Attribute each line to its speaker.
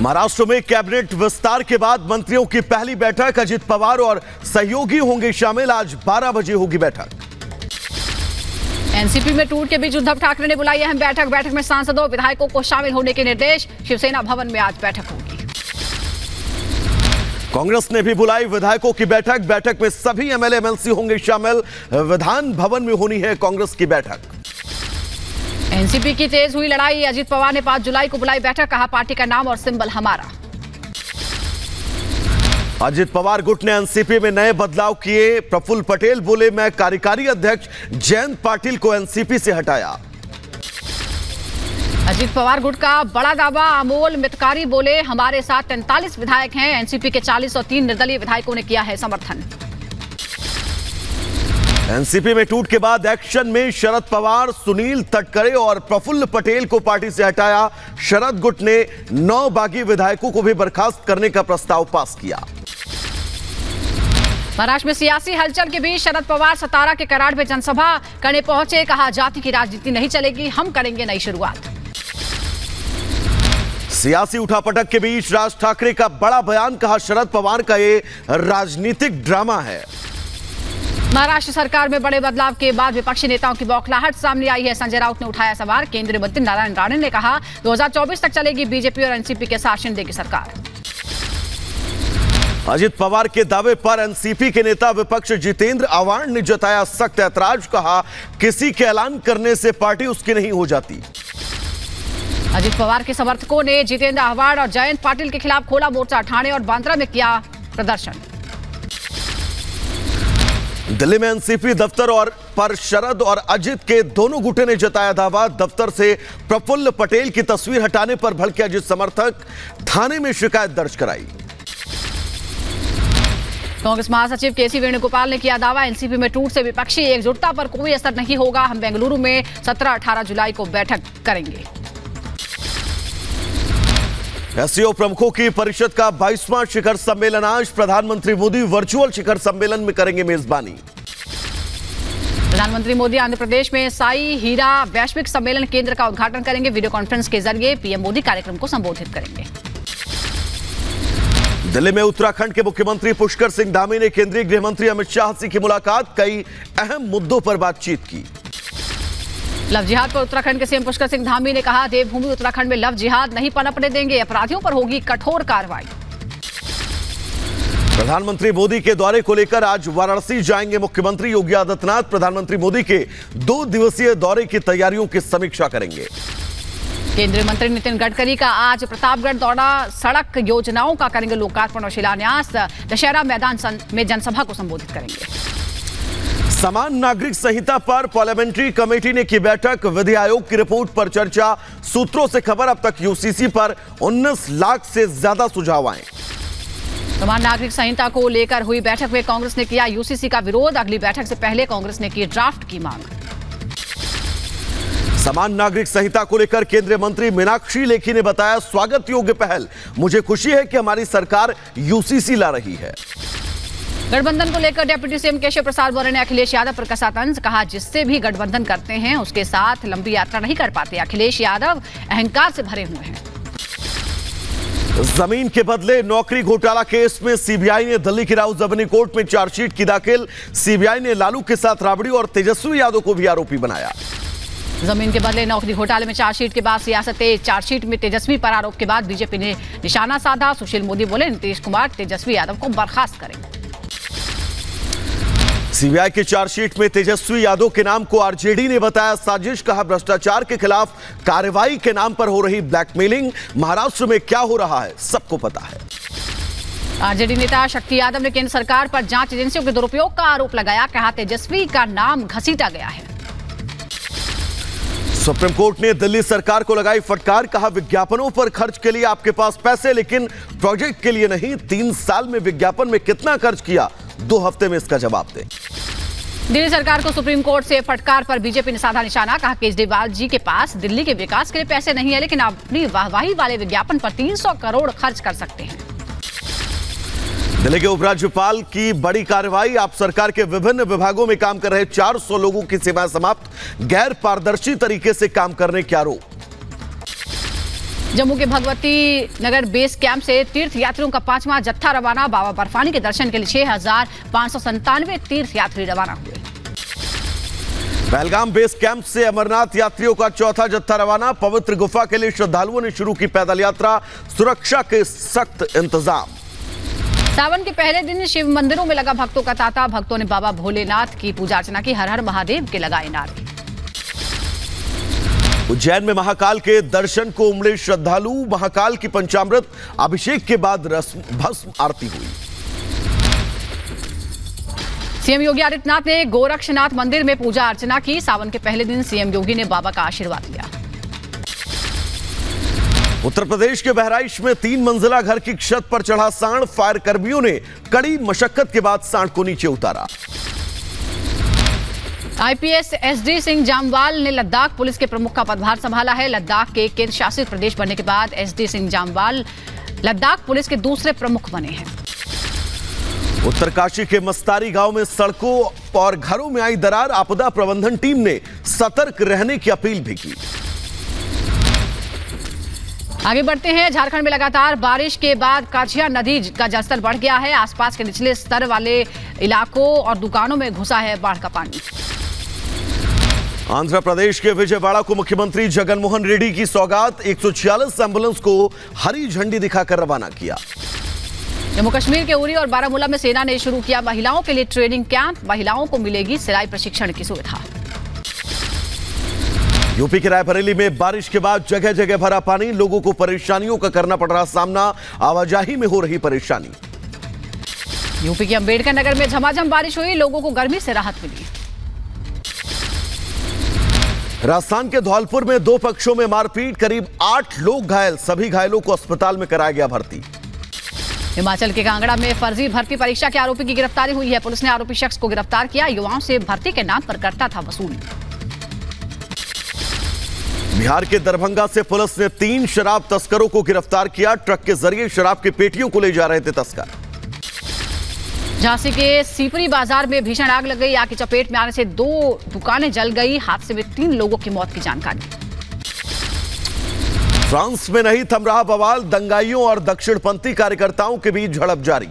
Speaker 1: महाराष्ट्र में कैबिनेट विस्तार के बाद मंत्रियों की पहली बैठक। अजित पवार और सहयोगी होंगे शामिल। आज 12 बजे होगी बैठक।
Speaker 2: एनसीपी में टूट के बीच उद्धव ठाकरे ने बुलाई अहम बैठक। बैठक में सांसदों विधायकों को शामिल होने के निर्देश। शिवसेना भवन में आज बैठक होगी।
Speaker 1: कांग्रेस ने भी बुलाई विधायकों की बैठक। बैठक में सभी एमएलए एमएलसी होंगे शामिल। विधान भवन में होनी है कांग्रेस की बैठक।
Speaker 2: एनसीपी की तेज हुई लड़ाई। अजित पवार ने 5 जुलाई को बुलाई बैठक। कहा पार्टी का नाम और सिंबल हमारा।
Speaker 1: अजित पवार गुट ने एनसीपी में नए बदलाव किए। प्रफुल्ल पटेल बोले मैं कार्यकारी अध्यक्ष जयंत पाटिल को एनसीपी से हटाया।
Speaker 2: अजित पवार गुट का बड़ा दावा। अमोल मितकारी बोले हमारे साथ 43 विधायक हैं। एनसीपी के 40 और 3 निर्दलीय विधायकों ने किया है समर्थन।
Speaker 1: एनसीपी में टूट के बाद एक्शन में शरद पवार, सुनील तटकरे और प्रफुल्ल पटेल को पार्टी से हटाया। शरद गुट ने 9 बागी विधायकों को भी बर्खास्त करने का प्रस्ताव पास किया।
Speaker 2: महाराष्ट्र में सियासी हलचल के बीच शरद पवार सतारा के कराड़ में जनसभा करने पहुंचे। कहा जाति की राजनीति नहीं चलेगी, हम करेंगे नई शुरुआत।
Speaker 1: सियासी उठापटक के बीच राज ठाकरे का बड़ा बयान। कहा शरद पवार का ये राजनीतिक ड्रामा है।
Speaker 2: महाराष्ट्र सरकार में बड़े बदलाव के बाद विपक्षी नेताओं की बौखलाहट सामने आई है। संजय राउत ने उठाया सवाल। केंद्रीय मंत्री नारायण राणे ने कहा 2024 तक चलेगी बीजेपी और एनसीपी के शासन देगी सरकार।
Speaker 1: अजित पवार के दावे पर एनसीपी के नेता विपक्ष जितेंद्र आव्हाड ने जताया सख्त ऐतराज। कहा किसी के ऐलान करने से पार्टी उसकी नहीं हो जाती।
Speaker 2: अजित पवार के समर्थकों ने जितेंद्र आव्हाड और जयंत पाटिल के खिलाफ खोला मोर्चा। ठाणे और बांद्रा में किया प्रदर्शन।
Speaker 1: दिल्ली में एनसीपी दफ्तर और पर शरद और अजित के दोनों गुटों ने जताया दावा। दफ्तर से प्रफुल्ल पटेल की तस्वीर हटाने पर भड़के अजित समर्थक। थाने में शिकायत दर्ज कराई।
Speaker 2: कांग्रेस महासचिव केसी वेणुगोपाल ने किया दावा। एनसीपी में टूट से विपक्षी एकजुटता पर कोई असर नहीं होगा। हम बेंगलुरु में 17-18 जुलाई को बैठक करेंगे।
Speaker 1: एससीओ प्रमुखों की परिषद का 22वां शिखर सम्मेलन आज। प्रधानमंत्री मोदी वर्चुअल शिखर सम्मेलन में करेंगे मेजबानी।
Speaker 2: प्रधानमंत्री मोदी आंध्र प्रदेश में साई हीरा वैश्विक सम्मेलन केंद्र का उद्घाटन करेंगे। वीडियो कॉन्फ्रेंस के जरिए पीएम मोदी कार्यक्रम को संबोधित करेंगे।
Speaker 1: दिल्ली में उत्तराखंड के मुख्यमंत्री पुष्कर सिंह धामी ने केंद्रीय गृह मंत्री अमित शाह से की मुलाकात। कई अहम मुद्दों पर बातचीत की।
Speaker 2: लव जिहाद पर उत्तराखंड के सीएम पुष्कर सिंह धामी ने कहा देवभूमि उत्तराखंड में लव जिहाद नहीं पनपने देंगे। अपराधियों पर होगी कठोर कार्रवाई।
Speaker 1: प्रधानमंत्री मोदी के दौरे को लेकर आज वाराणसी जाएंगे मुख्यमंत्री योगी आदित्यनाथ। प्रधानमंत्री मोदी के 2 दिवसीय दौरे की तैयारियों की समीक्षा करेंगे।
Speaker 2: केंद्रीय मंत्री नितिन गडकरी का आज प्रतापगढ़ दौरा। सड़क योजनाओं का करेंगे लोकार्पण और शिलान्यास। दशहरा मैदान में जनसभा को संबोधित करेंगे।
Speaker 1: समान नागरिक संहिता पर पार्लियामेंट्री कमेटी ने की बैठक। विधि आयोग की रिपोर्ट पर चर्चा। सूत्रों से खबर अब तक यूसीसी पर 19 लाख से ज्यादा सुझाव आए।
Speaker 2: समान नागरिक संहिता को लेकर हुई बैठक में कांग्रेस ने किया यूसीसी का विरोध। अगली बैठक से पहले कांग्रेस ने की ड्राफ्ट की मांग।
Speaker 1: समान नागरिक संहिता को लेकर केंद्रीय मंत्री मीनाक्षी लेखी ने बताया स्वागत योग्य पहल। मुझे खुशी है कि हमारी सरकार यूसीसी ला रही है।
Speaker 2: गठबंधन को लेकर डिप्टी सीएम केशव प्रसाद मौर्य ने अखिलेश यादव पर कसा तंज। कहा जिससे भी गठबंधन करते हैं उसके साथ लंबी यात्रा नहीं कर पाते। अखिलेश यादव अहंकार से भरे हुए हैं।
Speaker 1: जमीन के बदले नौकरी घोटाला केस में सीबीआई ने दिल्ली की राउत जबनी कोर्ट में चार्जशीट की दाखिल। सीबीआई ने लालू के साथ राबड़ी और तेजस्वी यादव को भी आरोपी बनाया।
Speaker 2: जमीन के बदले नौकरी घोटाले में चार्जशीट के बाद सियासत तेज। चार्जशीट में तेजस्वी पर आरोप के बाद बीजेपी ने निशाना साधा। सुशील मोदी बोले नीतीश कुमार तेजस्वी यादव को बर्खास्त करेंगे।
Speaker 1: सीबीआई की चार्जशीट में तेजस्वी यादव के नाम को आरजेडी ने बताया साजिश। कहा भ्रष्टाचार के खिलाफ कार्रवाई के नाम पर हो रही ब्लैकमेलिंग। महाराष्ट्र में क्या हो रहा है सबको पता है।
Speaker 2: आरजेडी नेता शक्ति यादव ने केंद्र सरकार पर जांच एजेंसियों के दुरुपयोग का आरोप लगाया। कहा तेजस्वी का नाम घसीटा गया है।
Speaker 1: सुप्रीम कोर्ट ने दिल्ली सरकार को लगाई फटकार। कहा विज्ञापनों पर खर्च के लिए आपके पास पैसे लेकिन प्रोजेक्ट के लिए नहीं। 3 साल में विज्ञापन में कितना खर्च किया 2 हफ्ते में इसका जवाब दें।
Speaker 2: दिल्ली सरकार को सुप्रीम कोर्ट से फटकार पर बीजेपी ने साधा निशाना। कहा केजरीवाल जी के पास दिल्ली के विकास के लिए पैसे नहीं है लेकिन अपनी वाहवाही वाले विज्ञापन पर 300 करोड़ खर्च कर सकते हैं।
Speaker 1: दिल्ली के उपराज्यपाल की बड़ी कार्रवाई। आप सरकार के विभिन्न विभागों में काम कर रहे 400 लोगों की सेवाएं समाप्त। गैर पारदर्शी तरीके से काम करने के आरोप।
Speaker 2: जम्मू के भगवती नगर बेस कैंप से तीर्थ यात्रियों का 5वां जत्था रवाना। बाबा बर्फानी के दर्शन के लिए 6,597 तीर्थ यात्री रवाना हुए।
Speaker 1: पहलगाम बेस कैंप से अमरनाथ यात्रियों का चौथा जत्था रवाना। पवित्र गुफा के लिए श्रद्धालुओं ने शुरू की पैदल यात्रा। सुरक्षा के सख्त इंतजाम।
Speaker 2: सावन के पहले दिन शिव मंदिरों में लगा भक्तों का तांता। भक्तों ने बाबा भोलेनाथ की पूजा अर्चना की। हर हर महादेव के लगाए नारे।
Speaker 1: उज्जैन में महाकाल के दर्शन को उमड़े श्रद्धालु। महाकाल की पंचामृत अभिषेक के बाद भस्म आरती हुई।
Speaker 2: सीएम योगी आदित्यनाथ ने गोरक्षनाथ मंदिर में पूजा अर्चना की। सावन के पहले दिन सीएम योगी ने बाबा का आशीर्वाद लिया।
Speaker 1: उत्तर प्रदेश के बहराइच में 3 मंजिला घर की छत पर चढ़ा सांड। फायर कर्मियों ने कड़ी मशक्कत के बाद सांड को नीचे उतारा।
Speaker 2: आईपीएस एसडी सिंह जामवाल ने लद्दाख पुलिस के प्रमुख का पदभार संभाला है। लद्दाख के केंद्र शासित प्रदेश बनने के बाद एसडी सिंह जामवाल लद्दाख पुलिस के दूसरे प्रमुख बने हैं।
Speaker 1: उत्तरकाशी के मस्तारी गांव में सड़कों और घरों में आई दरार। आपदा प्रबंधन टीम ने सतर्क रहने की अपील भी की।
Speaker 2: आगे बढ़ते हैं। झारखंड में लगातार बारिश के बाद काछिया नदी का जलस्तर बढ़ गया है। आसपास के निचले स्तर वाले इलाकों और दुकानों में घुसा है बाढ़ का पानी।
Speaker 1: आंध्र प्रदेश के विजयवाड़ा को मुख्यमंत्री जगनमोहन रेड्डी की सौगात। 146 एम्बुलेंस को हरी झंडी दिखाकर रवाना किया।
Speaker 2: जम्मू कश्मीर के उरी और बारामूला में सेना ने शुरू किया महिलाओं के लिए ट्रेनिंग कैंप। महिलाओं को मिलेगी सिलाई प्रशिक्षण की सुविधा।
Speaker 1: यूपी के रायबरेली में बारिश के बाद जगह जगह भरा पानी। लोगों को परेशानियों का करना पड़ रहा सामना। आवाजाही में हो रही परेशानी।
Speaker 2: यूपी के अंबेडकर नगर में झमाझम बारिश हुई। लोगों को गर्मी से राहत मिली।
Speaker 1: राजस्थान के धौलपुर में 2 पक्षों में मारपीट। करीब 8 लोग घायल। सभी घायलों को अस्पताल में कराया गया भर्ती।
Speaker 2: हिमाचल के कांगड़ा में फर्जी भर्ती परीक्षा के आरोपी की गिरफ्तारी हुई है। पुलिस ने आरोपी शख्स को गिरफ्तार किया। युवाओं से भर्ती के नाम पर करता था वसूली।
Speaker 1: बिहार के दरभंगा से पुलिस ने 3 शराब तस्करों को गिरफ्तार किया। ट्रक के जरिए शराब की पेटियों को ले जा रहे थे तस्कर।
Speaker 2: झांसी के सीपरी बाजार में भीषण आग लग गई। आग की चपेट में आने से 2 दुकानें जल गई। हादसे में 3 लोगों की मौत की जानकारी।
Speaker 1: फ्रांस में नहीं थम रहा बवाल। दंगाइयों और दक्षिणपंथी कार्यकर्ताओं के बीच झड़प जारी।